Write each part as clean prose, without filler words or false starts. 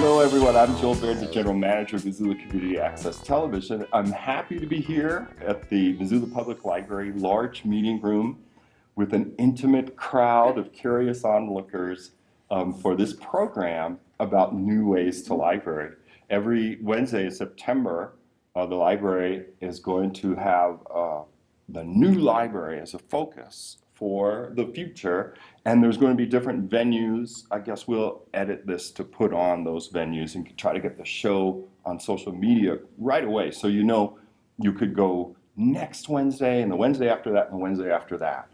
Hello, everyone. I'm Joel Baird, the General Manager of Missoula Community Access Television. I'm happy to be here at the Missoula Public Library large meeting room with an intimate crowd of curious onlookers for this program about new ways to library. Every Wednesday in September, the library is going to have the new library as a focus for the future, and there's going to be different venues. I guess we'll edit this to put on those venues and try to get the show on social media right away, so you know you could go next Wednesday and the Wednesday after that and the Wednesday after that.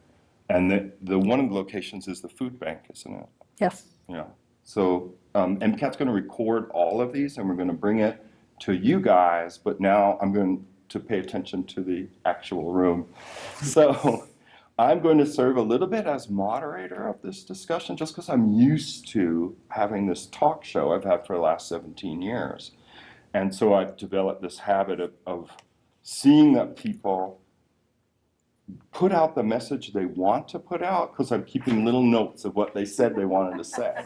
And the one of the locations is the food bank, isn't it? Yes. Yeah. So MCAT's going to record all of these and we're going to bring it to you guys, but now I'm going to pay attention to the actual room. So I'm going to serve a little bit as moderator of this discussion just because I'm used to having this talk show I've had for the last 17 years. And so I've developed this habit of seeing that people put out the message they want to put out because I'm keeping little notes of what they said they wanted to say.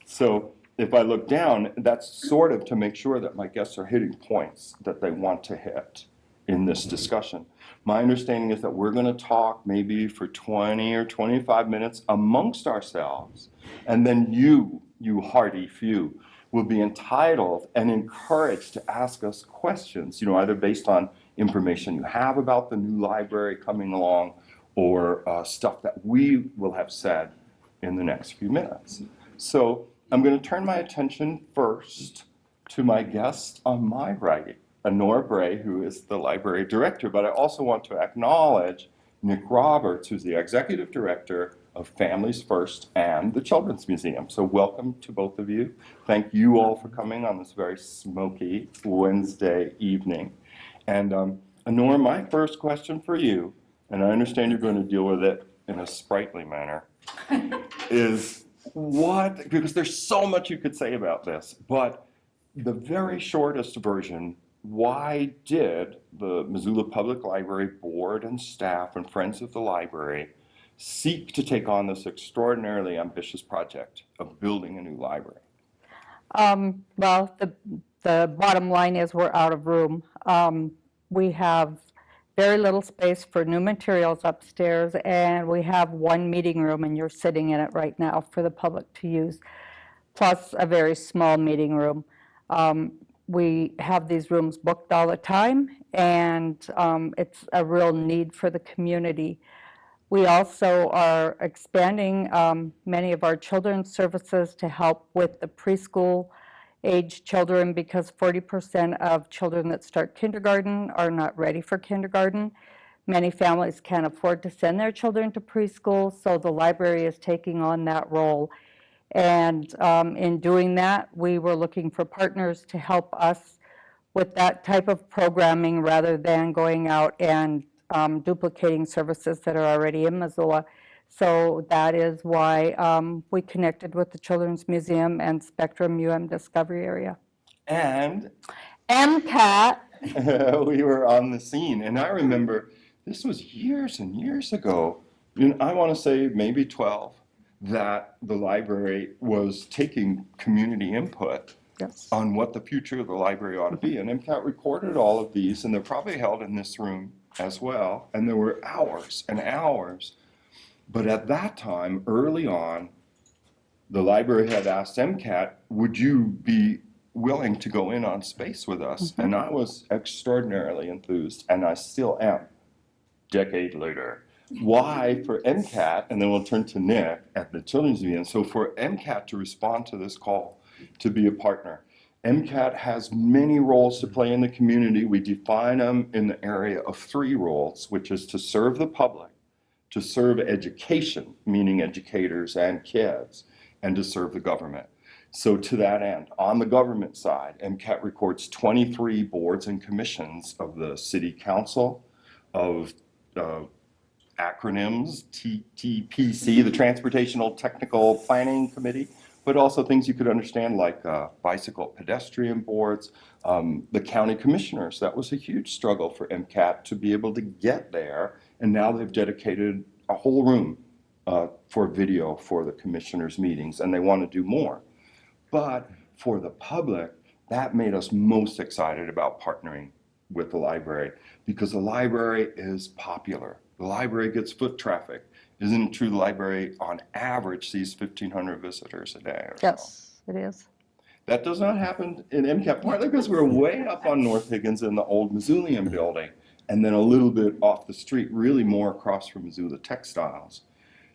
So if I look down, that's sort of to make sure that my guests are hitting points that they want to hit in this discussion. My understanding is that we're going to talk maybe for 20 or 25 minutes amongst ourselves, and then you hardy few, will be entitled and encouraged to ask us questions, either based on information you have about the new library coming along or stuff that we will have said in the next few minutes. So I'm going to turn my attention first to my guest on my right, Honora Bray, who is the library director, but I also want to acknowledge Nick Roberts, who's the executive director of Families First and the Children's Museum. So welcome to both of you. Thank you all for coming on this very smoky Wednesday evening. And Honora, my first question for you, and I understand you're going to deal with it in a sprightly manner, is because there's so much you could say about this, but the very shortest version, why did the Missoula Public Library board and staff and friends of the library seek to take on this extraordinarily ambitious project of building a new library? Well, the bottom line is we're out of room. We have very little space for new materials upstairs, and we have one meeting room, and you're sitting in it right now for the public to use, plus a very small meeting room. We have these rooms booked all the time, and it's a real need for the community. We also are expanding many of our children's services to help with the preschool age children, because 40% of children that start kindergarten are not ready for kindergarten. Many families can't afford to send their children to preschool, so the library is taking on that role. And in doing that, we were looking for partners to help us with that type of programming rather than going out and duplicating services that are already in Missoula. So that is why we connected with the Children's Museum and Spectrum Discovery Area. And MCAT. We were on the scene, and I remember this was years and years ago. I want to say maybe 12, that the library was taking community input on what the future of the library ought to be. And MCAT recorded all of these, and they're probably held in this room as well. And there were hours and hours. But at that time, early on, the library had asked MCAT, would you be willing to go in on space with us? And I was extraordinarily enthused, and I still am, decade later. Why for MCAT, and then we'll turn to Nick at the Children's Museum. So for MCAT to respond to this call to be a partner, MCAT has many roles to play in the community. We define them in the area of 3 roles, which is to serve the public, to serve education, meaning educators and kids, and to serve the government. So to that end, on the government side, MCAT records 23 boards and commissions of the City Council, of acronyms, TTPC, the Transportational Technical Planning Committee, but also things you could understand like bicycle pedestrian boards, the county commissioners. That was a huge struggle for MCAT to be able to get there, and now they've dedicated a whole room for video for the commissioners' meetings, and they want to do more. But for the public, that made us most excited about partnering with the library, because the library is popular. The library gets foot traffic. Isn't it true the library on average sees 1,500 visitors a day or so? Yes, it is. That does not happen in MCAT, partly because we're way up on North Higgins in the old Missoulian building, and then a little bit off the street, really more across from Missoula Textiles.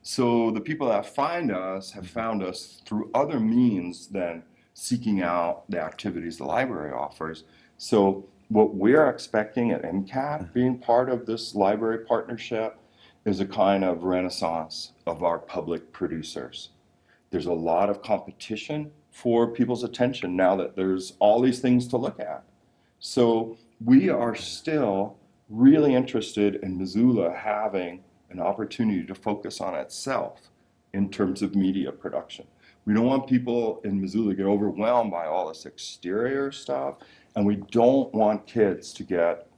So the people that find us have found us through other means than seeking out the activities the library offers. So what we're expecting at MCAT, being part of this library partnership, is a kind of renaissance of our public producers. There's a lot of competition for people's attention now that there's all these things to look at. So we are still really interested in Missoula having an opportunity to focus on itself in terms of media production. We don't want people in Missoula to get overwhelmed by all this exterior stuff, and we don't want kids to get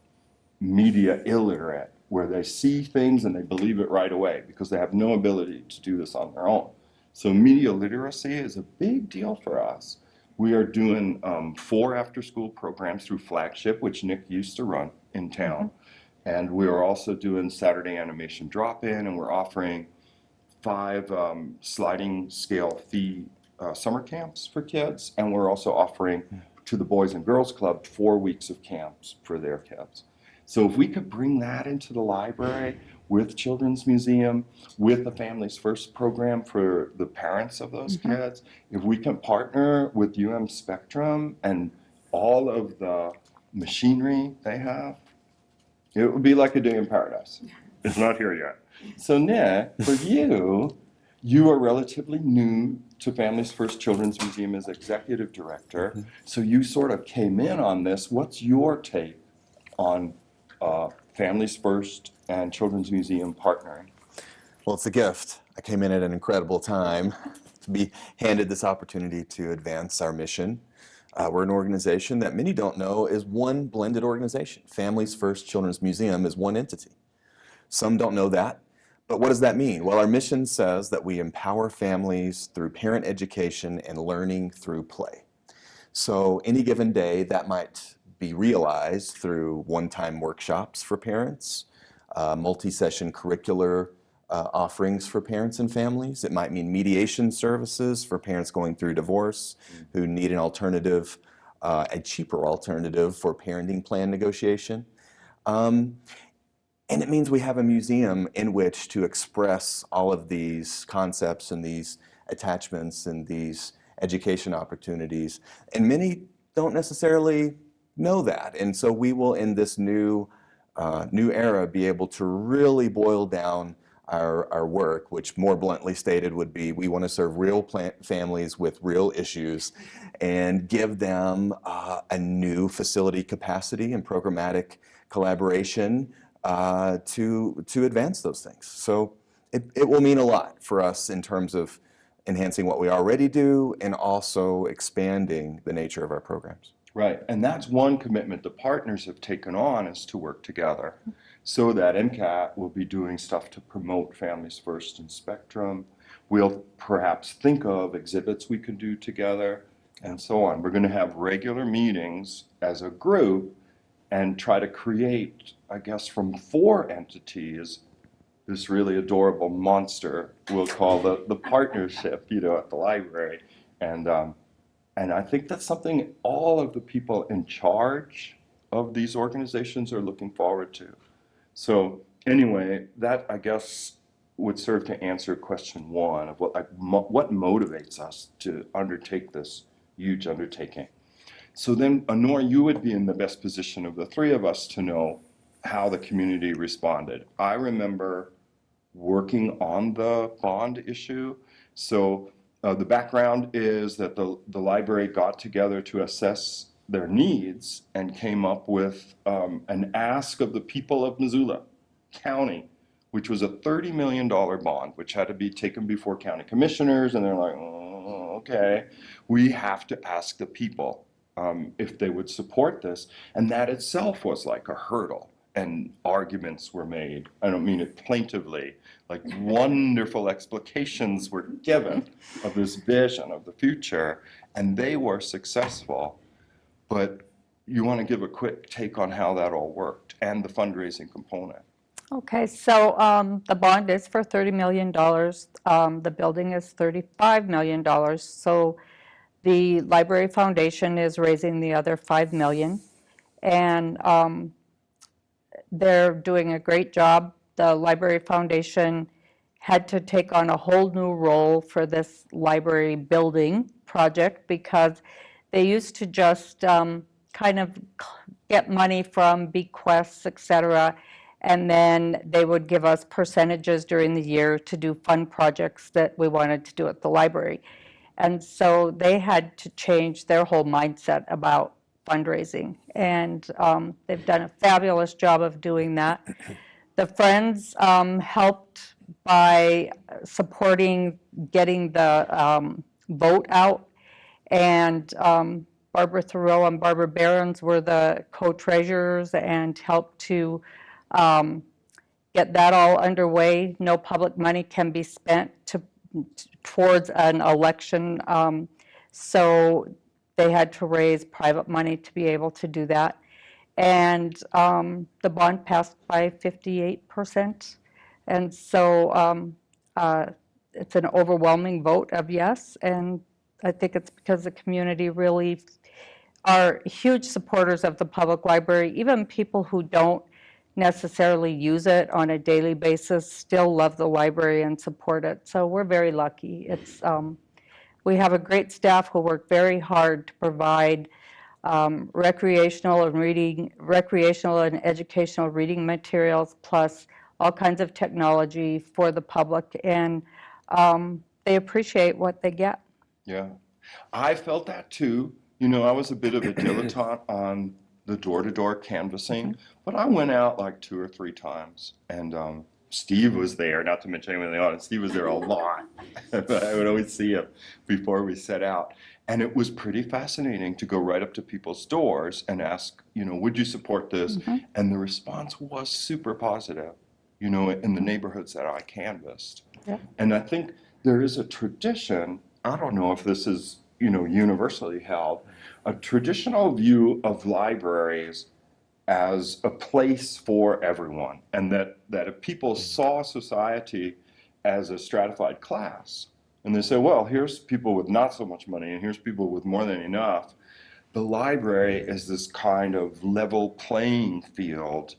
media illiterate, where they see things and they believe it right away because they have no ability to do this on their own. So media literacy is a big deal for us. We are doing 4 after-school programs through Flagship, which Nick used to run in town. And we are also doing Saturday animation drop-in, and we're offering 5 sliding scale fee summer camps for kids. And we're also offering to the Boys and Girls Club 4 weeks of camps for their kids. So if we could bring that into the library with Children's Museum, with the Families First program for the parents of those kids, if we can partner with Spectrum and all of the machinery they have, it would be like a day in paradise. It's not here yet. So Nick, for you are relatively new to Families First Children's Museum as executive director. So you sort of came in on this. What's your take on Families First and Children's Museum partnering? Well, it's a gift. I came in at an incredible time to be handed this opportunity to advance our mission. We're an organization that many don't know is one blended organization. Families First Children's Museum is one entity. Some don't know that, but what does that mean? Well, our mission says that we empower families through parent education and learning through play. So any given day, that might be realized through one-time workshops for parents, multi-session curricular offerings for parents and families. It might mean mediation services for parents going through divorce who need an alternative, a cheaper alternative for parenting plan negotiation. And it means we have a museum in which to express all of these concepts and these attachments and these education opportunities. And many don't necessarily know that. And so we will, in this new era, be able to really boil down our work, which more bluntly stated would be, we want to serve real families with real issues and give them a new facility capacity and programmatic collaboration to advance those things. So it will mean a lot for us in terms of enhancing what we already do and also expanding the nature of our programs. Right, and that's one commitment the partners have taken on, is to work together so that MCAT will be doing stuff to promote Families First and Spectrum. We'll perhaps think of exhibits we could do together and so on. We're going to have regular meetings as a group and try to create, I guess, from 4 entities, this really adorable monster we'll call the partnership, at the library. And I think that's something all of the people in charge of these organizations are looking forward to. So anyway, that, I guess, would serve to answer question 1 of what motivates us to undertake this huge undertaking. So then, Honor, you would be in the best position of the 3 of us to know how the community responded. I remember working on the bond issue. So the background is that the library got together to assess their needs and came up with an ask of the people of Missoula County, which was a $30 million bond, which had to be taken before county commissioners. And they're like, oh, okay, we have to ask the people if they would support this. And that itself was like a hurdle. and arguments were made. I don't mean it plaintively, like wonderful explications were given of this vision of the future, and they were successful. But you want to give a quick take on how that all worked and the fundraising component. Okay, so the bond is for $30 million. The building is $35 million. So the Library Foundation is raising the other $5 million. And they're doing a great job. The Library Foundation had to take on a whole new role for this library building project because they used to just kind of get money from bequests, et cetera, and then they would give us percentages during the year to do fun projects that we wanted to do at the library. And so they had to change their whole mindset about fundraising, and they've done a fabulous job of doing that. The Friends helped by supporting getting the vote out, and Barbara Thoreau and Barbara Barons were the co-treasurers and helped to get that all underway. No public money can be spent towards an election, so they had to raise private money to be able to do that. And the bond passed by 58%. And so it's an overwhelming vote of yes, and I think it's because the community really are huge supporters of the public library. Even people who don't necessarily use it on a daily basis still love the library and support it. So we're very lucky. We have a great staff who work very hard to provide recreational and educational reading materials, plus all kinds of technology for the public, and they appreciate what they get. Yeah, I felt that too. You know, I was a bit of a dilettante on the door-to-door canvassing, but I went out like 2 or 3 times, and Steve was there, not to mention anyone in the audience. Steve was there a lot. I would always see him before we set out. And it was pretty fascinating to go right up to people's doors and ask, you know, would you support this? And the response was super positive, you know, in the neighborhoods that I canvassed. Yeah. And I think there is a tradition, I don't know if this is, you know, universally held, a traditional view of libraries as a place for everyone, and that if people saw society as a stratified class, and they say, well, here's people with not so much money, and here's people with more than enough, the library is this kind of level playing field.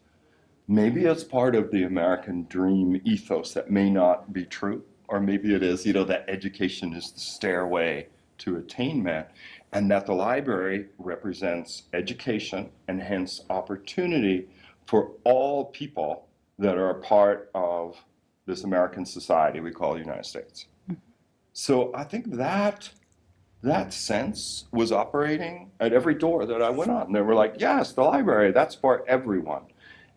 Maybe it's part of the American dream ethos that may not be true, or maybe it is, you know, that education is the stairway to attainment, and that the library represents education and hence opportunity for all people that are a part of this American society we call the United States. So I think that sense was operating at every door that I went on. And they were like, yes, the library, that's for everyone.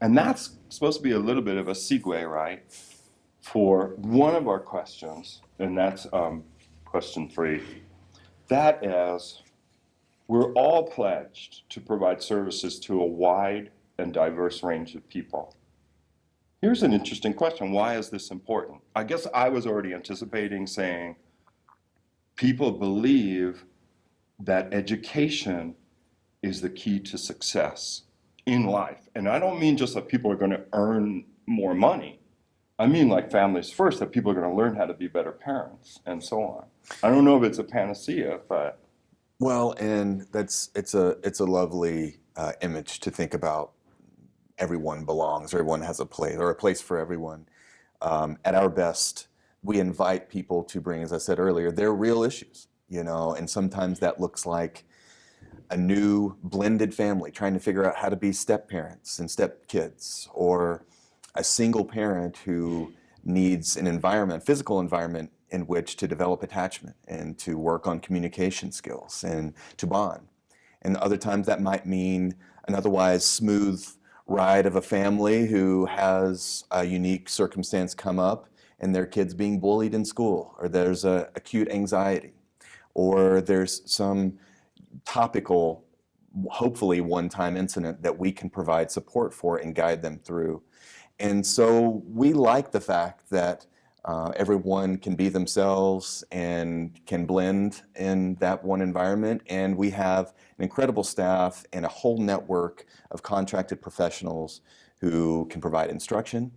And that's supposed to be a little bit of a segue, right, for one of our questions, and that's question 3. That is, we're all pledged to provide services to a wide and diverse range of people. Here's an interesting question. Why is this important? I guess I was already anticipating saying people believe that education is the key to success in life. And I don't mean just that people are going to earn more money. I mean like families first, that people are going to learn how to be better parents and so on. I don't know if it's a panacea, but... Well, and it's a lovely image to think about. Everyone belongs, everyone has a place, or a place for everyone. At our best, we invite people to bring, as I said earlier, their real issues, you know, and sometimes that looks like a new blended family trying to figure out how to be step-parents and step-kids, or a single parent who needs an environment, physical environment, in which to develop attachment and to work on communication skills and to bond. And other times that might mean an otherwise smooth ride of a family who has a unique circumstance come up and their kids being bullied in school, or there's acute anxiety, or there's some topical hopefully one-time incident that we can provide support for and guide them through. And so we like the fact that everyone can be themselves and can blend in that one environment. And we have an incredible staff and a whole network of contracted professionals who can provide instruction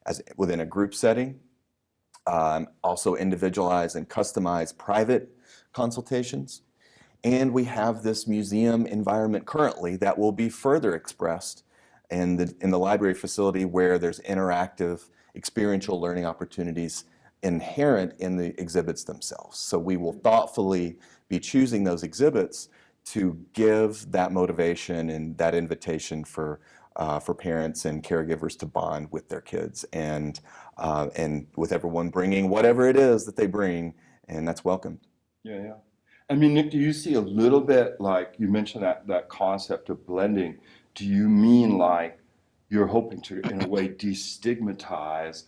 as within a group setting, also individualized and customized private consultations. And we have this museum environment currently that will be further expressed in the library facility, where there's interactive experiential learning opportunities inherent in the exhibits themselves. So we will thoughtfully be choosing those exhibits to give that motivation and that invitation for parents and caregivers to bond with their kids, and with everyone bringing whatever it is that they bring, and that's welcomed. Yeah, yeah. I mean, Nick, do you see a little bit, like you mentioned that concept of blending? Do you mean like you're hoping to, in a way, destigmatize,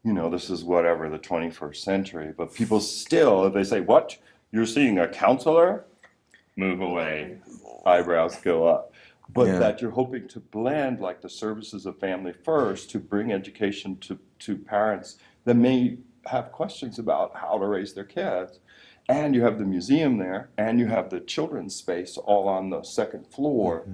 this is whatever, the 21st century, but people still, if they say, what, you're seeing a counselor? Move away, eyebrows go up. But Yeah. that you're hoping to blend like the services of Family First to bring education to parents that may have questions about how to raise their kids. And you have the museum there, and you have the children's space all on the second floor,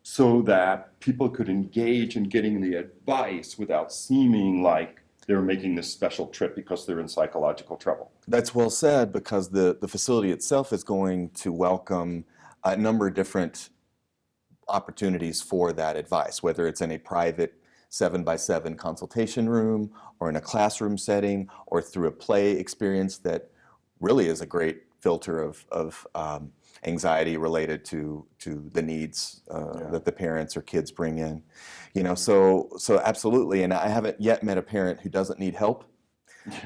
so that people could engage in getting the advice without seeming like they're making this special trip because they're in psychological trouble. That's well said, because the facility itself is going to welcome a number of different opportunities for that advice, whether it's in a private 7x7 consultation room, or in a classroom setting, or through a play experience that really is a great filter of anxiety related to the needs that the parents or kids bring in. So absolutely, and I haven't yet met a parent who doesn't need help.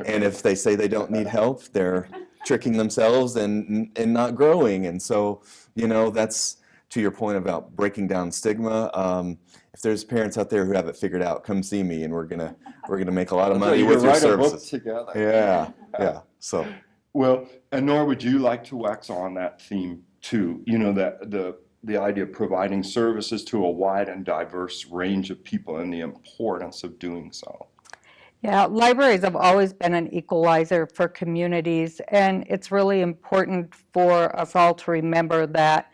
And if they say they don't need help, they're tricking themselves and not growing. And so, that's to your point about breaking down stigma. If there's parents out there who have it figured out, come see me, and we're gonna make a lot of money with your services. Together. Yeah. So. Well, and Nora, would you like to wax on that theme too? That the idea of providing services to a wide and diverse range of people, and the importance of doing so. Yeah, libraries have always been an equalizer for communities, and it's really important for us all to remember that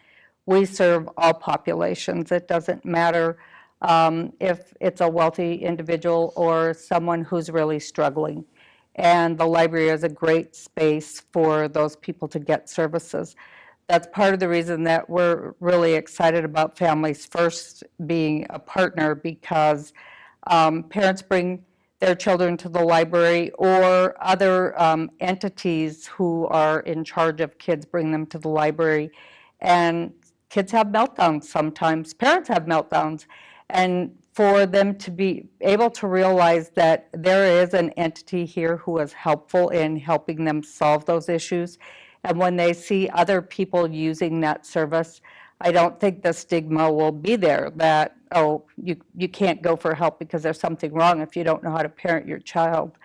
we serve all populations. It doesn't matter if it's a wealthy individual or someone who's really struggling. And the library is a great space for those people to get services. That's part of the reason that we're really excited about Families First being a partner, because parents bring their children to the library, or other entities who are in charge of kids bring them to the library. And kids have meltdowns sometimes, parents have meltdowns. And for them to be able to realize that there is an entity here who is helpful in helping them solve those issues. And when they see other people using that service, I don't think the stigma will be there that, oh, you can't go for help because there's something wrong if you don't know how to parent your child.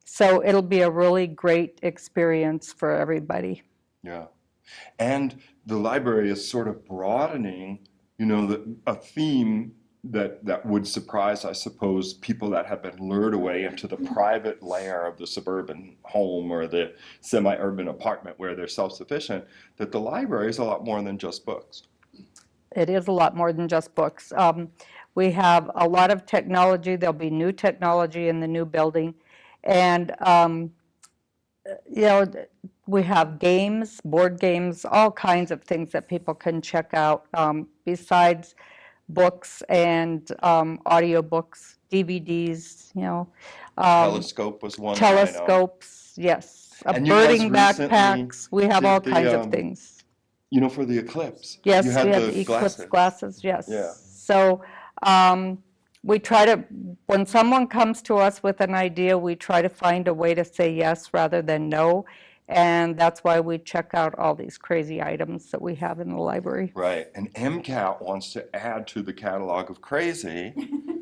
So it'll be a really great experience for everybody. Yeah. And the library is sort of broadening, a theme that would surprise, I suppose, people that have been lured away into the private layer of the suburban home or the semi-urban apartment where they're self-sufficient, that the library is a lot more than just books. It is a lot more than just books. We have a lot of technology. There'll be new technology in the new building. And, we have games, board games, all kinds of things that people can check out besides books and audio books, DVDs, Telescope was one. I know. telescopes, yes. And you guys Birding recently backpacks. We have all did the, kinds of things. For the eclipse. Yes, you we had have the eclipse glasses, yes. Yeah. So we try to, when someone comes to us with an idea, we try to find a way to say yes rather than no. And that's why we check out all these crazy items that we have in the library. Right. And MCAT wants to add to the catalog of crazy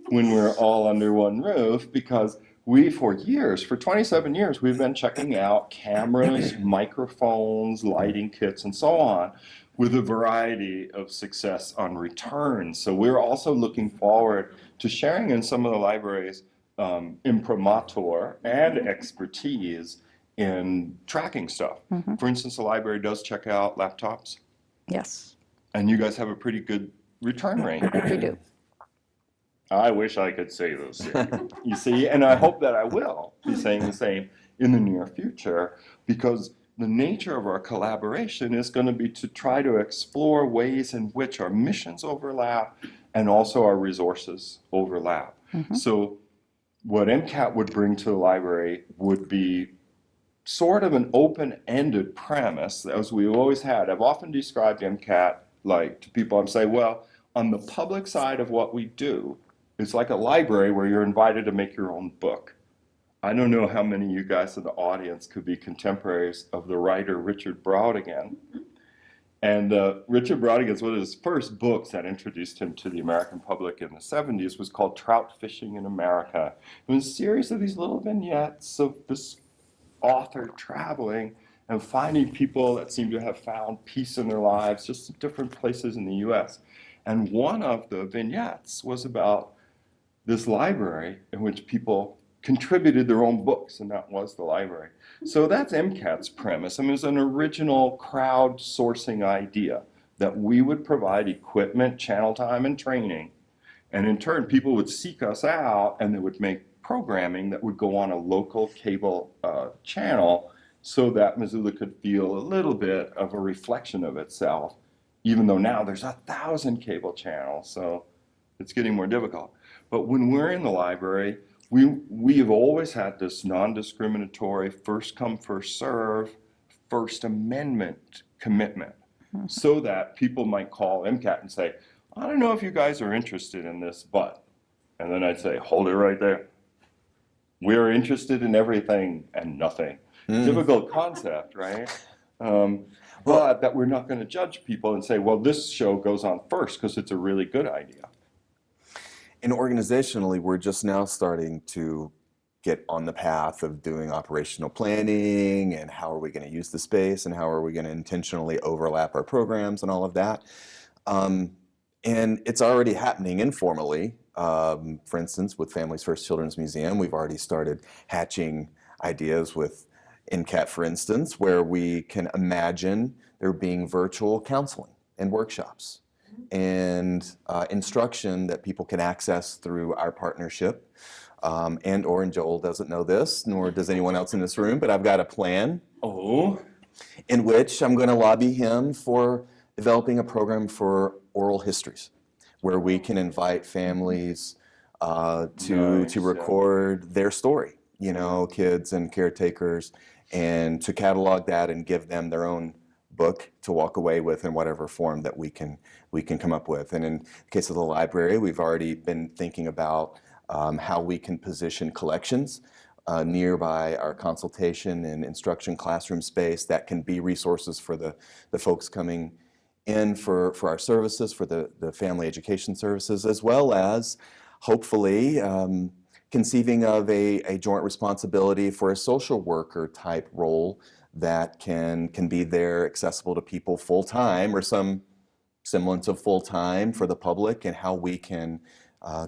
when we're all under one roof, because we, for 27 years, we've been checking out cameras, microphones, lighting kits, and so on with a variety of success on return. So we're also looking forward to sharing in some of the library's imprimatur and expertise in tracking stuff. For instance, the library does check out laptops, Yes, and you guys have a pretty good return rate. we do. I wish I could say those things, you see, and I hope that I will be saying the same in the near future, because the nature of our collaboration is going to be to try to explore ways in which our missions overlap and also our resources overlap. So what MCAT would bring to the library would be sort of an open-ended premise, as we always had. I've often described MCAT like to people, I'm saying, well, on the public side of what we do, it's like a library where you're invited to make your own book. I don't know how many of you guys in the audience could be contemporaries of the writer Richard Brautigan. And Richard Brautigan's one of his first books that introduced him to the American public in the 70s was called Trout Fishing in America. It was a series of these little vignettes of this author traveling and finding people that seem to have found peace in their lives just in different places in the US. And one of the vignettes was about this library in which people contributed their own books, and that was the library. So that's MCAT's premise. I mean, it was an original crowd-sourcing idea that we would provide equipment, channel time, and training, and in turn, people would seek us out, and they would make programming that would go on a local cable channel so that Missoula could feel a little bit of a reflection of itself, even though now there's 1,000 cable channels, so it's getting more difficult. But when we're in the library, we have always had this non-discriminatory, first come, first serve, First Amendment commitment, so that people might call MCAT and say, I don't know if you guys are interested in this, but, and then I'd say, hold it right there. We're interested in everything and nothing. Difficult concept, right? But that we're not going to judge people and say, well, this show goes on first because it's a really good idea. And organizationally, we're just now starting to get on the path of doing operational planning and how are we going to use the space and how are we going to intentionally overlap our programs and all of that. And it's already happening informally. For instance, with Families First Children's Museum, we've already started hatching ideas with NCAT, for instance, where we can imagine there being virtual counseling and workshops and instruction that people can access through our partnership. And Joel doesn't know this, nor does anyone else in this room, but I've got a plan in which I'm going to lobby him for developing a program for oral histories, where we can invite families to record their story, you know, kids and caretakers, and to catalog that and give them their own book to walk away with in whatever form that we can come up with. And in the case of the library, we've already been thinking about how we can position collections nearby our consultation and instruction classroom space that can be resources for the folks coming in for our services, for the family education services, as well as hopefully conceiving of a joint responsibility for a social worker type role that can be there accessible to people full-time or some semblance of full-time for the public, and how we can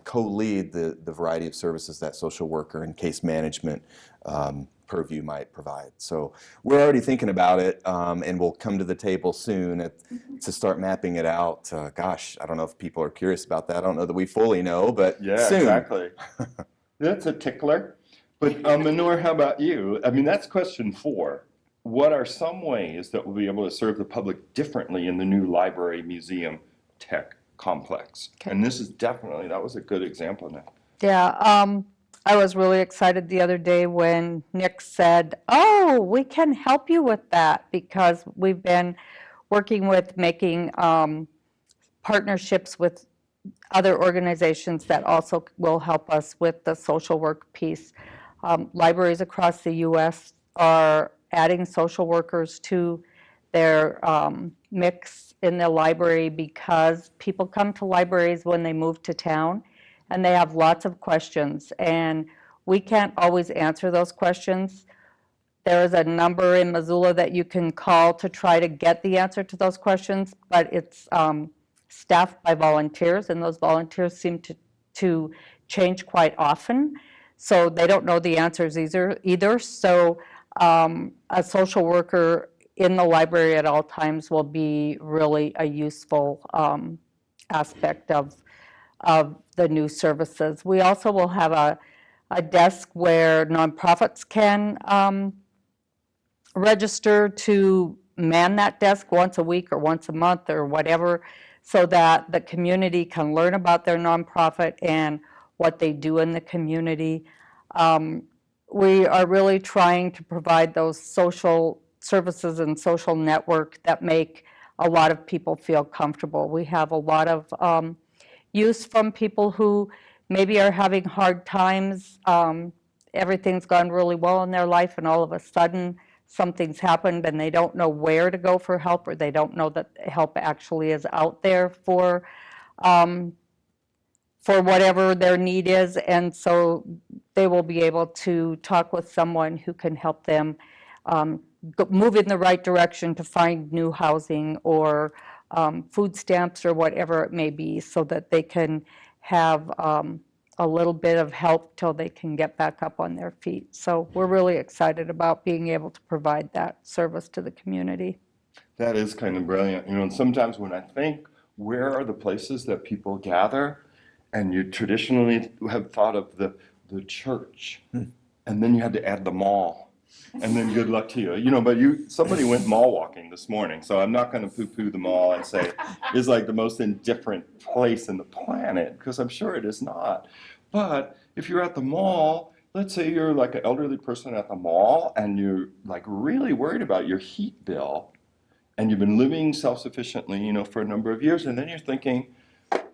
co-lead the variety of services that social worker and case management purview might provide. So we're already thinking about it, and we'll come to the table soon to start mapping it out. Gosh, I don't know if people are curious about that. I don't know that we fully know, but Yeah, soon. exactly. That's a tickler. But Manur, how about you? I mean, that's question 4. What are some ways that we'll be able to serve the public differently in the new library museum tech complex? Okay. And this is definitely, that was a good example now. Yeah, I was really excited the other day when Nick said, oh, we can help you with that, because we've been working with making partnerships with other organizations that also will help us with the social work piece. Libraries across the U.S. are adding social workers to their mix in the library, because people come to libraries when they move to town and they have lots of questions, and we can't always answer those questions. There is a number in Missoula that you can call to try to get the answer to those questions, but it's staffed by volunteers, and those volunteers seem to change quite often. So they don't know the answers either. So a social worker in the library at all times will be really a useful aspect of the new services. We also will have a desk where nonprofits can register to man that desk once a week or once a month or whatever, so that the community can learn about their nonprofit and what they do in the community. We are really trying to provide those social services and social network that make a lot of people feel comfortable. We have a lot of use from people who maybe are having hard times. Everything's gone really well in their life, and all of a sudden something's happened and they don't know where to go for help, or they don't know that help actually is out there for whatever their need is. And so they will be able to talk with someone who can help them move in the right direction to find new housing or food stamps or whatever it may be, so that they can have a little bit of help till they can get back up on their feet. So we're really excited about being able to provide that service to the community. That is kind of brilliant. And sometimes when I think, where are the places that people gather? And you traditionally have thought of the church, and then you had to add the mall. And then good luck to you. But somebody went mall walking this morning, so I'm not going to poo-poo the mall and say it's like the most indifferent place in the planet, because I'm sure it is not. But if you're at the mall, let's say you're like an elderly person at the mall and you're like really worried about your heat bill, and you've been living self-sufficiently, for a number of years, and then you're thinking,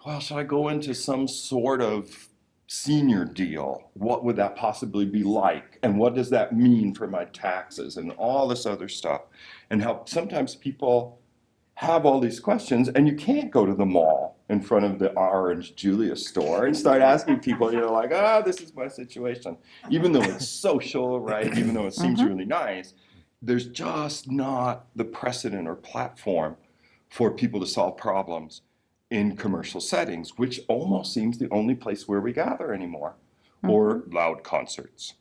well, should I go into some sort of senior deal? What would that possibly be like? And what does that mean for my taxes and all this other stuff? And how sometimes people have all these questions, and you can't go to the mall in front of the Orange Julius store and start asking people, like, this is my situation. Even though it's social, right? Even though it seems really nice, there's just not the precedent or platform for people to solve problems in commercial settings, which almost seems the only place where we gather anymore, or loud concerts.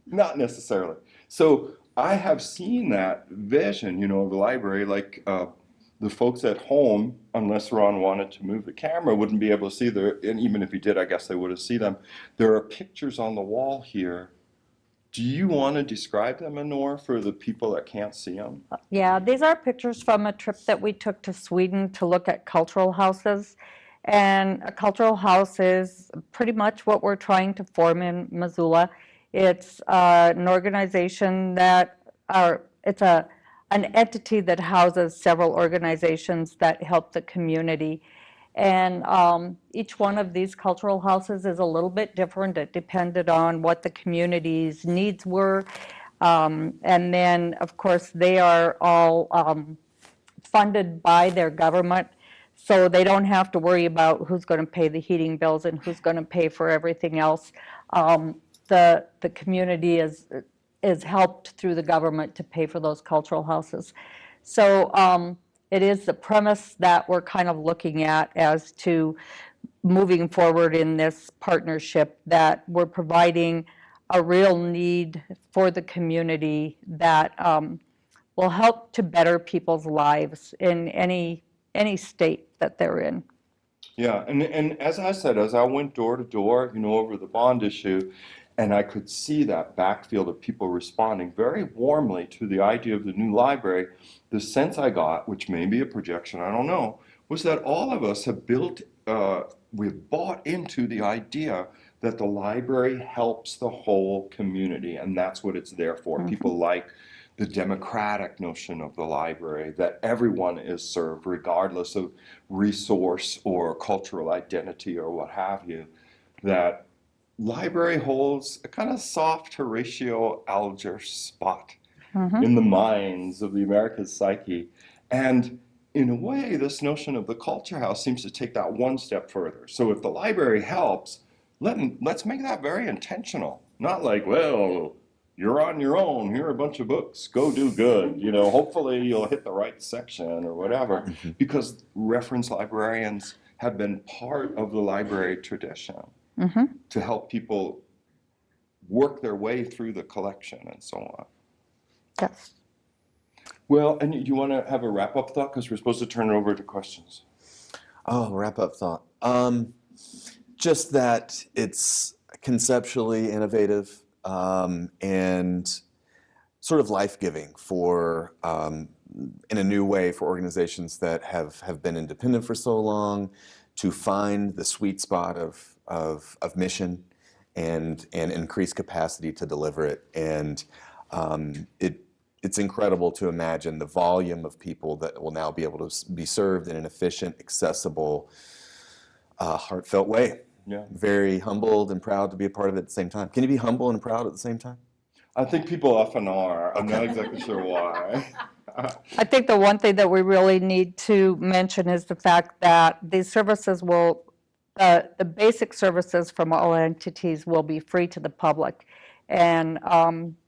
Not necessarily. So I have seen that vision, of the library, like the folks at home, unless Ron wanted to move the camera, wouldn't be able to see and even if he did, I guess they would have seen them. There are pictures on the wall here. Do you want to describe them, Honor, for the people that can't see them? Yeah, these are pictures from a trip that we took to Sweden to look at cultural houses. And a cultural house is pretty much what we're trying to form in Missoula. It's an organization it's an entity that houses several organizations that help the community. And each one of these cultural houses is a little bit different. It depended on what the community's needs were. And then, of course, they are all funded by their government, so they don't have to worry about who's going to pay the heating bills and who's going to pay for everything else. The community is helped through the government to pay for those cultural houses. So it is the premise that we're kind of looking at as to moving forward in this partnership, that we're providing a real need for the community that will help to better people's lives in any state that they're in. Yeah, and as I said, as I went door to door, over the bond issue, and I could see that backfield of people responding very warmly to the idea of the new library, the sense I got, which may be a projection, I don't know, was that all of us have we've bought into the idea that the library helps the whole community, and that's what it's there for. People like the democratic notion of the library, that everyone is served regardless of resource or cultural identity or what have you, that library holds a kind of soft Horatio Alger spot in the minds of the American psyche. And in a way, this notion of the culture house seems to take that one step further. So if the library helps, let's make that very intentional. Not like, well, you're on your own. Here are a bunch of books. Go do good. You know, hopefully you'll hit the right section or whatever. Mm-hmm. Because reference librarians have been part of the library tradition to help people work their way through the collection and so on. Yes. Well, and you want to have a wrap-up thought? Because we're supposed to turn it over to questions. Oh, wrap up thought. Just that it's conceptually innovative and sort of life-giving for in a new way for organizations that have been independent for so long to find the sweet spot of mission and increase capacity to deliver it. And it's incredible to imagine the volume of people that will now be able to be served in an efficient, accessible, heartfelt way. Yeah. Very humbled and proud to be a part of it at the same time. Can you be humble and proud at the same time? I think people often are. I'm not exactly sure why. I think the one thing that we really need to mention is the fact that these services will, the basic services from all entities will be free to the public. And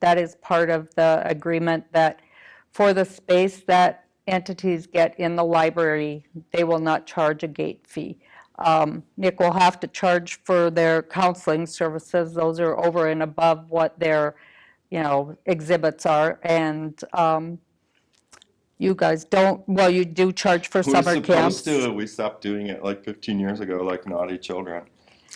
that is part of the agreement that for the space that entities get in the library, they will not charge a gate fee. Nick will have to charge for their counseling services. Those are over and above what their, exhibits are. And you guys don't, well, you do charge for We're summer camps. supposed to. We stopped doing it like 15 years ago, like naughty children.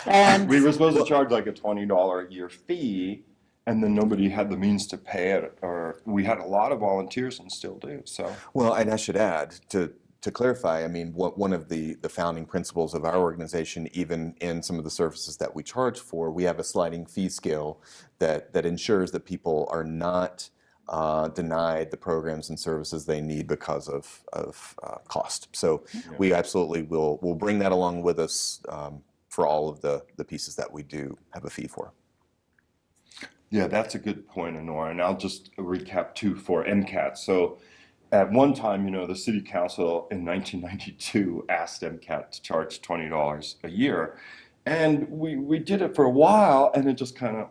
And We were supposed to charge like a $20 a year fee, and then nobody had the means to pay it, or we had a lot of volunteers and still do. So Well, and I should add, to clarify, I mean, one of the founding principles of our organization, even in some of the services that we charge for, we have a sliding fee scale that ensures that people are not denied the programs and services they need because of cost. So we absolutely will bring that along with us for all of the pieces that we do have a fee for. yeah, that's a good point, Honora. And I'll just recap too for MCAT. So at one time, the city council in 1992 asked MCAT to charge $20 a year. And we did it for a while, and it just kind of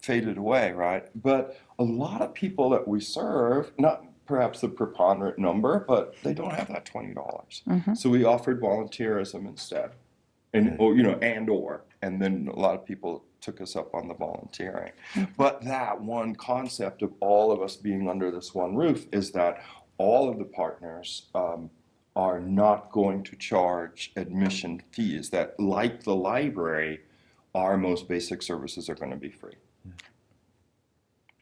faded away, right? But a lot of people that we serve, not perhaps the preponderant number, but they don't have that $20. So we offered volunteerism instead, and and then a lot of people took us up on the volunteering. But that one concept of all of us being under this one roof is that all of the partners are not going to charge admission fees, that like the library, our most basic services are going to be free.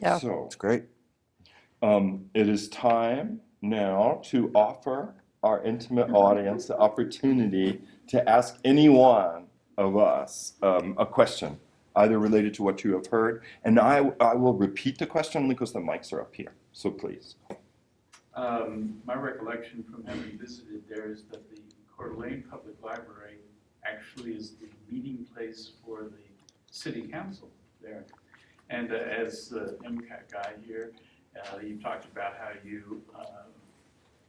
Yeah. So It's great. it is time now to offer our intimate audience the opportunity to ask any one of us a question, either related to what you have heard, and I will repeat the question only because the mics are up here, so please. My recollection from having visited there is that the Coeur d'Alene Public Library actually is the meeting place for the city council there. And as the MCAT guy here, you talked about how you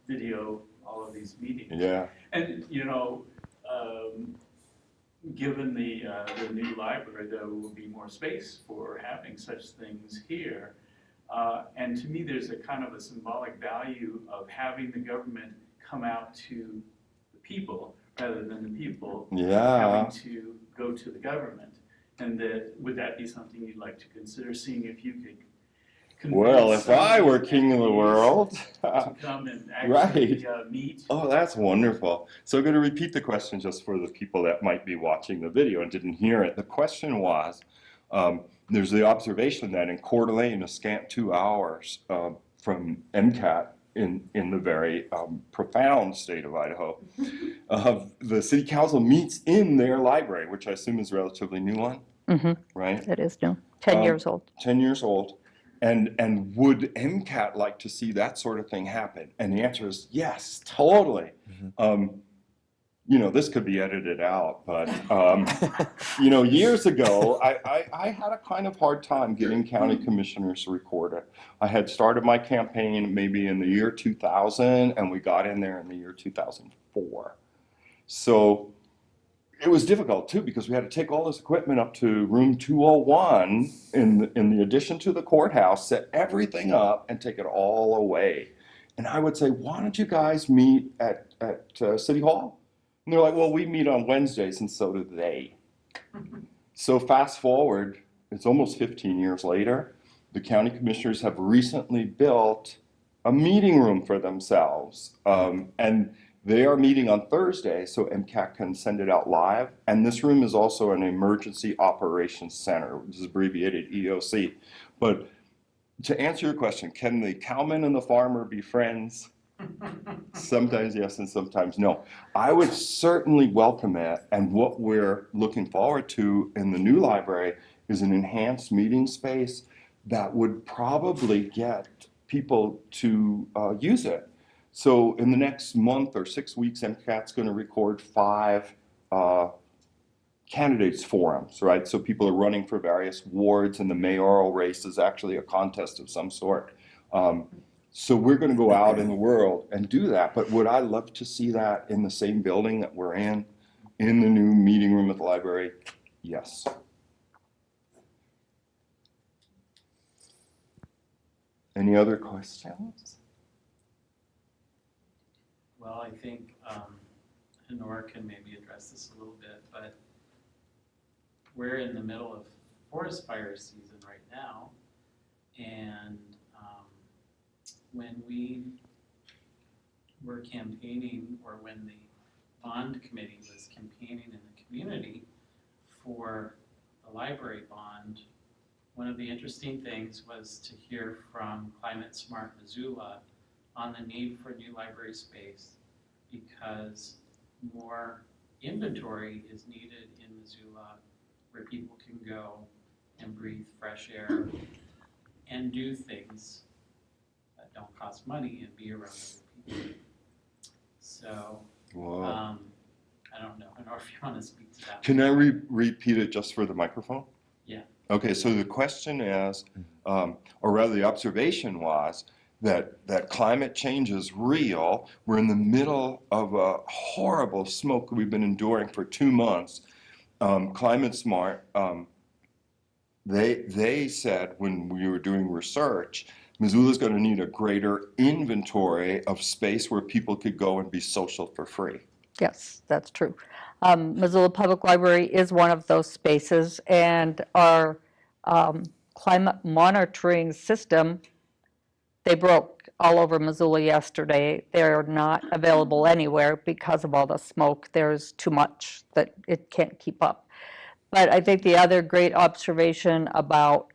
video all of these meetings. Yeah. And, given the new library, there will be more space for having such things here. And to me, there's a kind of a symbolic value of having the government come out to the people rather than the people having to go to the government. And would that be something you'd like to consider, seeing if you could convince Well, if I were king of the world. to come and actually meet? Oh, that's wonderful. So I'm going to repeat the question just for the people that might be watching the video and didn't hear it. The question was, there's the observation that in Coeur d'Alene, a scant 2 hours from MCAT in the very profound state of Idaho, the city council meets in their library, which I assume is a relatively new one, right? It is new, 10 years old. 10 years old. And would MCAT like to see that sort of thing happen? And the answer is yes, totally. This could be edited out, but years ago, I had a kind of hard time getting county commissioners to record it. I had started my campaign maybe in the year 2000, and we got in there in the year 2004. So it was difficult too because we had to take all this equipment up to room 201 in the addition to the courthouse, set everything up, and take it all away. And I would say, why don't you guys meet at City Hall? And they're like, well, we meet on Wednesdays, and so do they. So fast forward, it's almost 15 years later. The county commissioners have recently built a meeting room for themselves, and they are meeting on Thursday, so MCAT can send it out live. And this room is also an emergency operations center, which is abbreviated EOC. But to answer your question, can the cowman and the farmer be friends? Sometimes yes and sometimes no. I would certainly welcome it, and what we're looking forward to in the new library is an enhanced meeting space that would probably get people to use it. So in the next month or 6 weeks, MCAT's going to record 5 candidates forums, right? So people are running for various wards, and the mayoral race is actually a contest of some sort. So we're going to go out in the world and do that. But would I love to see that in the same building that we're in the new meeting room at the library? Yes. Any other questions? Well, I think Honora can maybe address this a little bit, but we're in the middle of forest fire season right now, and when we were campaigning, or when the bond committee was campaigning in the community for the library bond, one of the interesting things was to hear from Climate Smart Missoula on the need for new library space, because more inventory is needed in Missoula where people can go and breathe fresh air and do things that don't cost money and be around other people. So, Wow. I don't know, Honora, if you want to speak to that. Can I repeat it just for the microphone? Yeah. Okay, so the question is, or rather the observation was, that climate change is real. We're in the middle of a horrible smoke we've been enduring for 2 months. Climate Smart, they said when we were doing research, Missoula's going to need a greater inventory of space where people could go and be social for free. Yes, that's true. Missoula Public Library is one of those spaces, and our climate monitoring system, they broke all over Missoula yesterday. They're not available anywhere because of all the smoke. There's too much that it can't keep up. But I think the other great observation about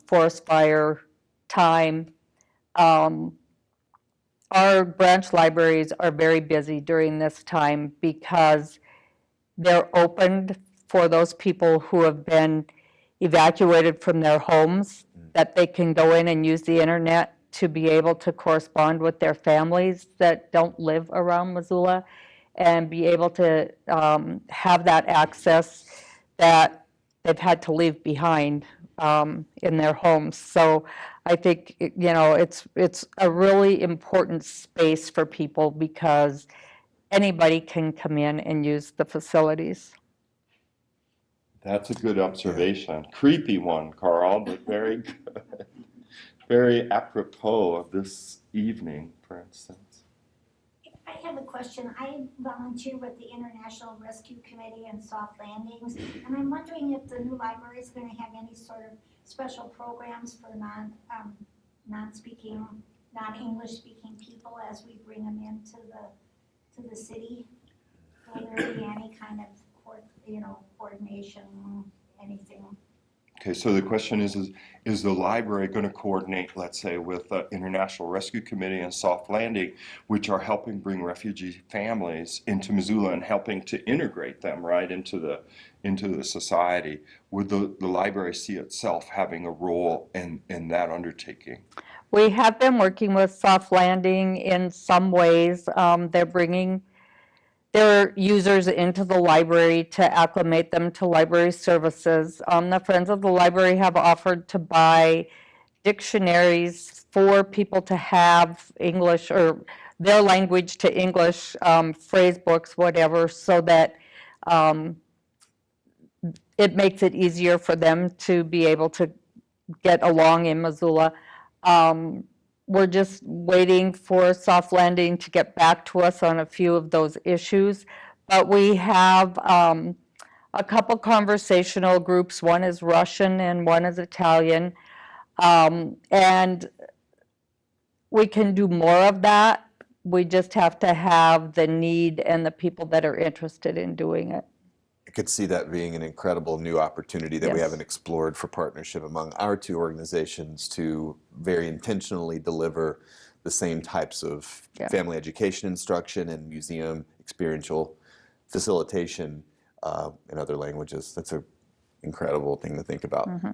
forest fire time, our branch libraries are very busy during this time because they're opened for those people who have been evacuated from their homes, that they can go in and use the internet to be able to correspond with their families that don't live around Missoula, and be able to have that access that they've had to leave behind in their homes. So I think, it's a really important space for people because anybody can come in and use the facilities. That's a good observation. Creepy one, Carl, but very good. Very apropos of this evening, for instance. I have a question. I volunteer with the International Rescue Committee and Soft Landings, and I'm wondering if the new library is going to have any sort of special programs for non-speaking, non-English speaking people as we bring them into the city. Will there be any kind of coordination, anything? Okay, so the question is the library going to coordinate, let's say, with the International Rescue Committee and Soft Landing, which are helping bring refugee families into Missoula and helping to integrate them right into the society? Would the library see itself having a role in that undertaking? We have been working with Soft Landing in some ways. They're bringing their users into the library to acclimate them to library services. The Friends of the Library have offered to buy dictionaries for people to have English or their language to English, phrase books, whatever, so that it makes it easier for them to be able to get along in Missoula. We're just waiting for Soft Landing to get back to us on a few of those issues. But we have a couple conversational groups. One is Russian and one is Italian. And we can do more of that. We just have to have the need and the people that are interested in doing it. I could see that being an incredible new opportunity that we Yes. haven't explored for partnership among our two organizations to very intentionally deliver the same types of Yeah. family education instruction and museum experiential facilitation in other languages. That's an incredible thing to think about. Mm-hmm.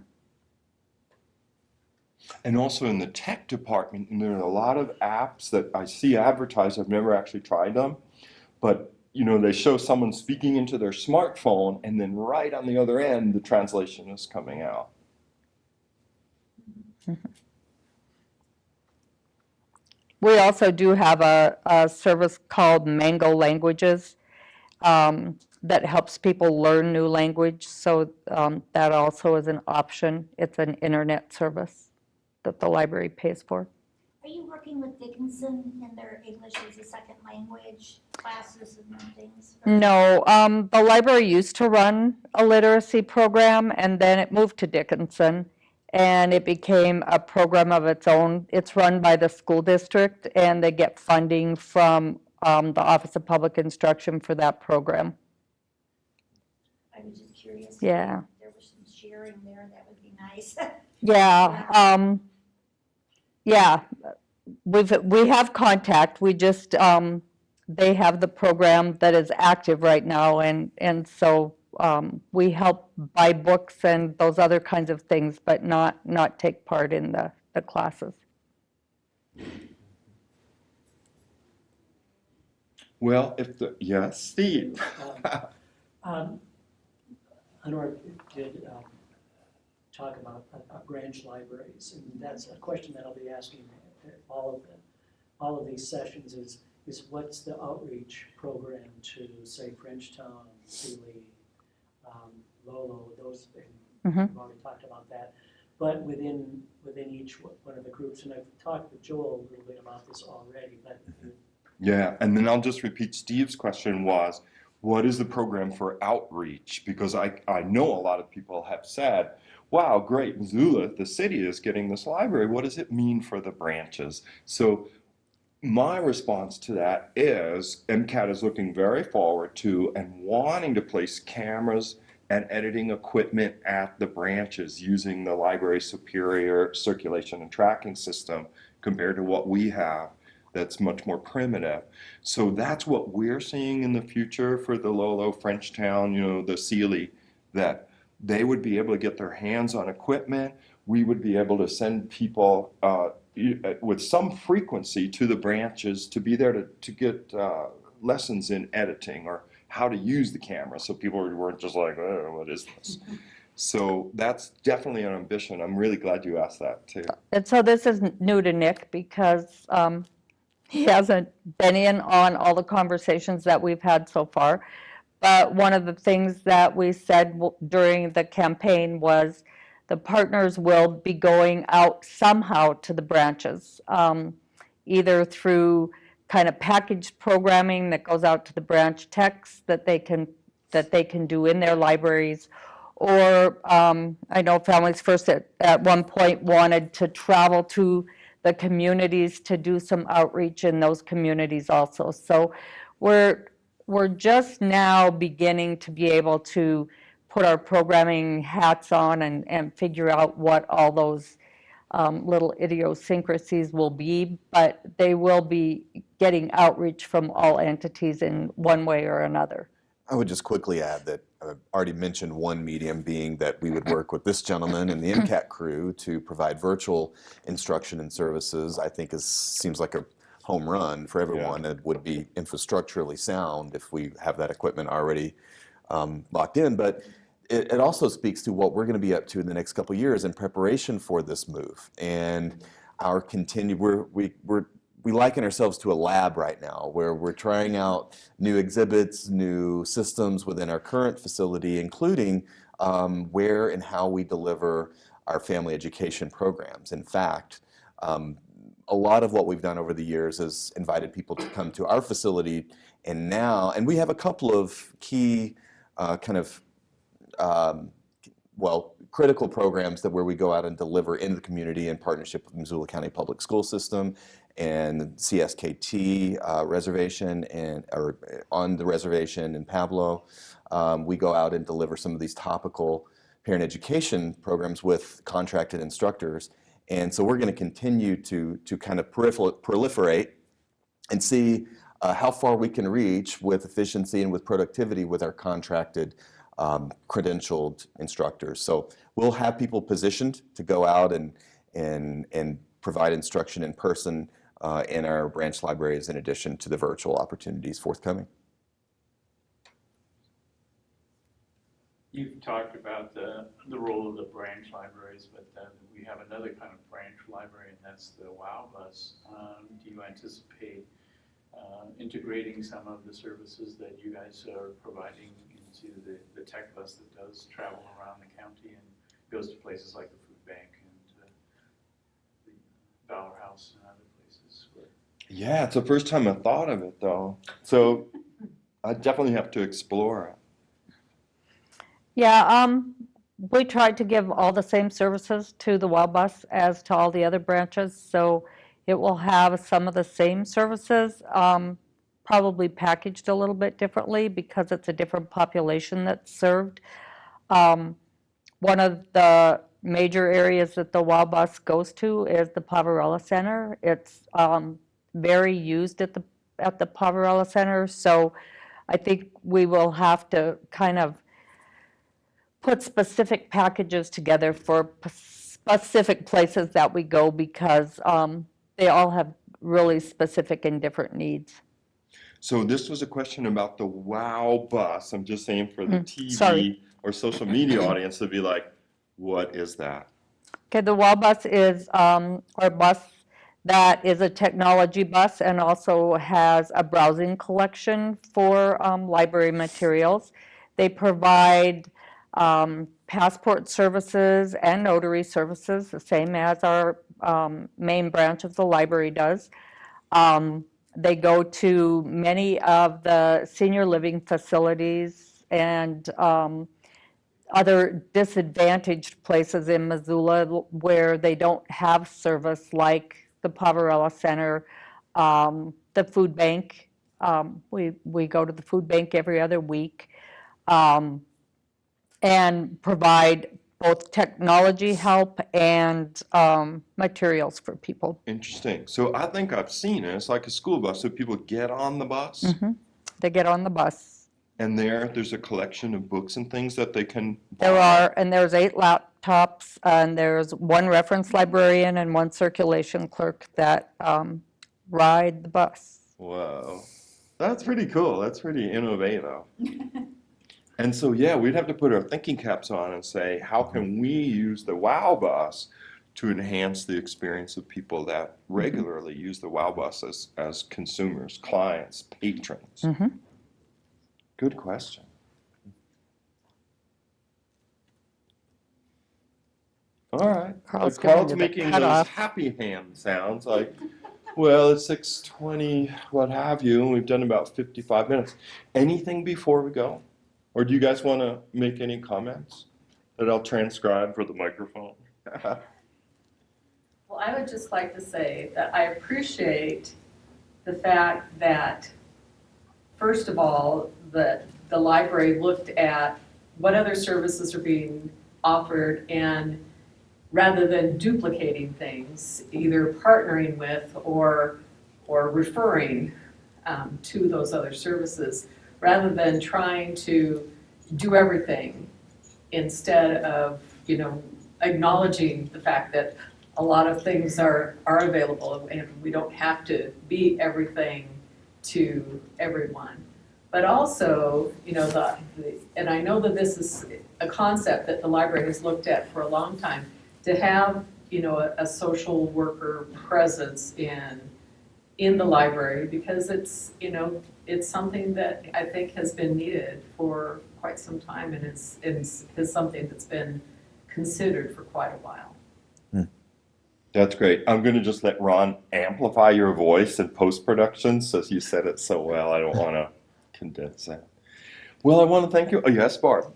And also in the tech department, there are a lot of apps that I see advertised. I've never actually tried them, but you know, they show someone speaking into their smartphone, and then right on the other end, the translation is coming out. We also do have a service called Mango Languages that helps people learn new language. So that also is an option. It's an internet service that the library pays for. Are you working with Dickinson in their English as a second language classes and things? Or- No, the library used to run a literacy program, and then it moved to Dickinson, and it became a program of its own. It's run by the school district, and they get funding from the Office of Public Instruction for that program. I was just curious. Yeah. If there was some sharing there, that would be nice. Yeah, yeah, we have contact. We just, they have the program that is active right now, and so we help buy books and those other kinds of things, but not take part in the classes. Well, yes, Steve. Honor did talk about branch libraries, and that's a question that I'll be asking at all of these sessions is what's the outreach program to, say, Frenchtown, Sealy, Lolo, those, and Mhm. we've already talked about that. But within each one of the groups, and I've talked with Joel a little bit about this already, but Yeah, and then I'll just repeat Steve's question was, what is the program for outreach? Because I know a lot of people have said, wow, great, Missoula, the city is getting this library. What does it mean for the branches? So my response to that is MCAT is looking very forward to and wanting to place cameras and editing equipment at the branches using the library's superior circulation and tracking system compared to what we have that's much more primitive. So that's what we're seeing in the future for the Lolo, Frenchtown, you know, the Sealy, that they would be able to get their hands on equipment. We would be able to send people with some frequency to the branches to be there to get lessons in editing or how to use the camera, so people weren't just like, oh, what is this? So that's definitely an ambition. I'm really glad you asked that too. And so this is new to Nick because he hasn't been in on all the conversations that we've had so far. But one of the things that we said during the campaign was the partners will be going out somehow to the branches, either through kind of packaged programming that goes out to the branch techs that they can do in their libraries, or I know Families First at one point wanted to travel to the communities to do some outreach in those communities also. So we're just now beginning to be able to put our programming hats on and figure out what all those little idiosyncrasies will be, but they will be getting outreach from all entities in one way or another. I would just quickly add that I've already mentioned one medium being that we would work with this gentleman and the MCAT crew to provide virtual instruction and services. I think seems like a home run for everyone. It would be infrastructurally sound if we have that equipment already locked in. But it also speaks to what we're going to be up to in the next couple of years in preparation for this move and our continued. we liken ourselves to a lab right now where we're trying out new exhibits, new systems within our current facility, including where and how we deliver our family education programs. In fact, a lot of what we've done over the years is invited people to come to our facility, and we have a couple of key critical programs that where we go out and deliver in the community in partnership with Missoula County Public School System and CSKT reservation or on the reservation in Pablo. We go out and deliver some of these topical parent education programs with contracted instructors. And so we're going to continue to kind of proliferate and see how far we can reach with efficiency and with productivity with our contracted credentialed instructors. So we'll have people positioned to go out and provide instruction in person in our branch libraries in addition to the virtual opportunities forthcoming. You've talked about the role of the branch libraries, but we have another kind of branch library, and that's the WOW bus. Do you anticipate integrating some of the services that you guys are providing into the tech bus that does travel around the county and goes to places like the food bank and the Dollar House and other places? Yeah, it's the first time I thought of it though. So I definitely have to explore it. Yeah, we tried to give all the same services to the WOW bus as to all the other branches, so it will have some of the same services, probably packaged a little bit differently because it's a different population that's served. One of the major areas that the WOW bus goes to is the Poverello Center. It's very used at the Poverello Center, so I think we will have to kind of put specific packages together for specific places that we go because they all have really specific and different needs. So this was a question about the WOW bus. I'm just saying for the TV sorry. or social media audience to be like, what is that? Okay, the WOW bus is our bus that is a technology bus and also has a browsing collection for library materials. They provide passport services and notary services, the same as our main branch of the library does. They go to many of the senior living facilities and other disadvantaged places in Missoula where they don't have service, like the Poverello Center, the food bank. We go to the food bank every other week. And provide both technology help and materials for people. Interesting. So I think I've seen it. It's like a school bus. So people get on the bus They get on the bus. and there's a collection of books and things that they can buy. There's 8 laptops, and there's 1 reference librarian and 1 circulation clerk that ride the bus. Whoa. That's pretty cool. That's pretty innovative. And so, yeah, we'd have to put our thinking caps on and say, how can we use the WOW bus to enhance the experience of people that regularly use the WOW bus as consumers, clients, patrons? Good question. All right. Carl's Carl's giving you the making cut those off. happy hand sounds like, well, it's 6:20, what have you, and we've done about 55 minutes. Anything before we go? Or do you guys want to make any comments that I'll transcribe for the microphone? Well, I would just like to say that I appreciate the fact that, first of all, the library looked at what other services are being offered, and rather than duplicating things, either partnering with or referring to those other services, rather than trying to do everything, instead of, acknowledging the fact that a lot of things are available and we don't have to be everything to everyone. But also, and I know that this is a concept that the library has looked at for a long time, to have, a social worker presence in in the library, because it's, you know, it's something that I think has been needed for quite some time, and is something that's been considered for quite a while. That's great. I'm going to just let Ron amplify your voice in post-production since you said it so well. I don't want to condense that. Well, I want to thank you. Oh, yes, Barb.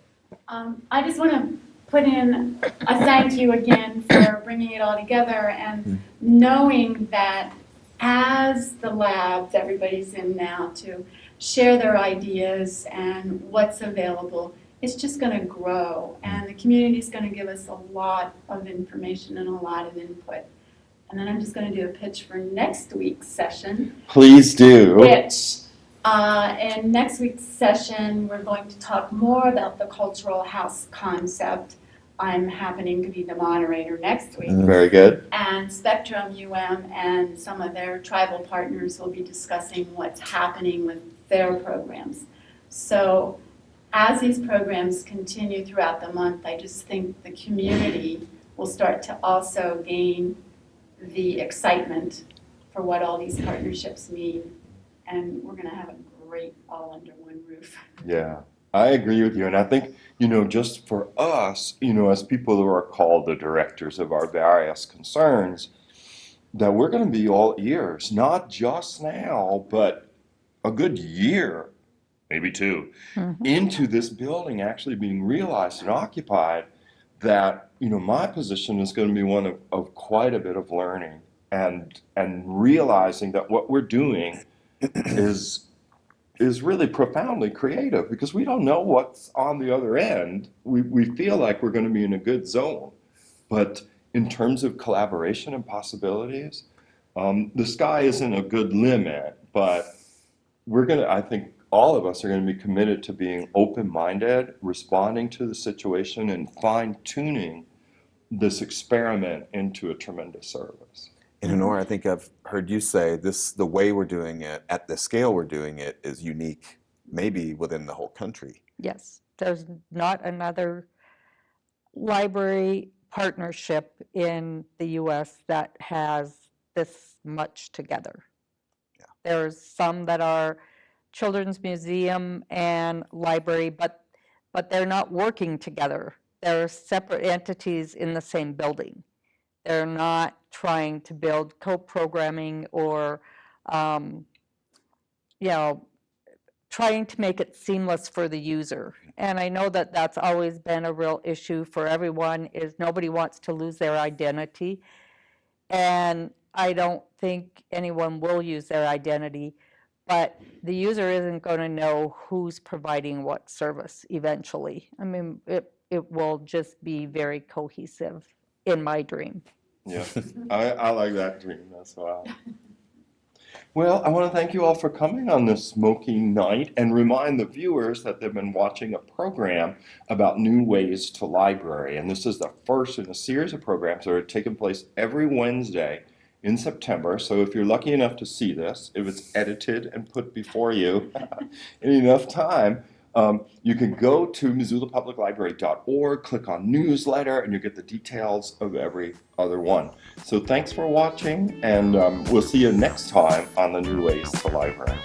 I just want to put in a thank you again for bringing it all together and knowing that as the labs, everybody's in now to share their ideas and what's available, it's just going to grow, and the community's going to give us a lot of information and a lot of input. And then I'm just going to do a pitch for next week's session. Please do. Which, in next week's session, we're going to talk more about the cultural house concept. I'm happening to be the moderator next week. Very good. And Spectrum UM and some of their tribal partners will be discussing what's happening with their programs. So as these programs continue throughout the month, I just think the community will start to also gain the excitement for what all these partnerships mean. And we're going to have a great all under one roof. Yeah, I agree with you. And I think, you know, just for us, you know, as people who are called the directors of our various concerns, that we're going to be all ears, not just now, but a good year, maybe two, into this building actually being realized and occupied, that, you know, my position is going to be one of quite a bit of learning and realizing that what we're doing is really profoundly creative, because we don't know what's on the other end. We feel like we're going to be in a good zone, but in terms of collaboration and possibilities, the sky isn't a good limit, but I think all of us are going to be committed to being open-minded, responding to the situation, and fine-tuning this experiment into a tremendous service. And Honora, I think I've heard you say the way we're doing it, at the scale we're doing it, is unique, maybe within the whole country. Yes, there's not another library partnership in the US that has this much together. Yeah. There's some that are children's museum and library, but they're not working together. They're separate entities in the same building. They're not trying to build co-programming or, you know, trying to make it seamless for the user. And I know that that's always been a real issue for everyone, is nobody wants to lose their identity. And I don't think anyone will use their identity, but the user isn't going to know who's providing what service eventually. I mean, it will just be very cohesive in my dream. Yeah, I like that dream as well. Well, I want to thank you all for coming on this smoky night and remind the viewers that they've been watching a program about new ways to library. And this is the first in a series of programs that are taking place every Wednesday in September. So if you're lucky enough to see this, if it's edited and put before you in enough time, you can go to MissoulaPublicLibrary.org, click on newsletter, and you get the details of every other one. So thanks for watching, and we'll see you next time on the New Ways to Library.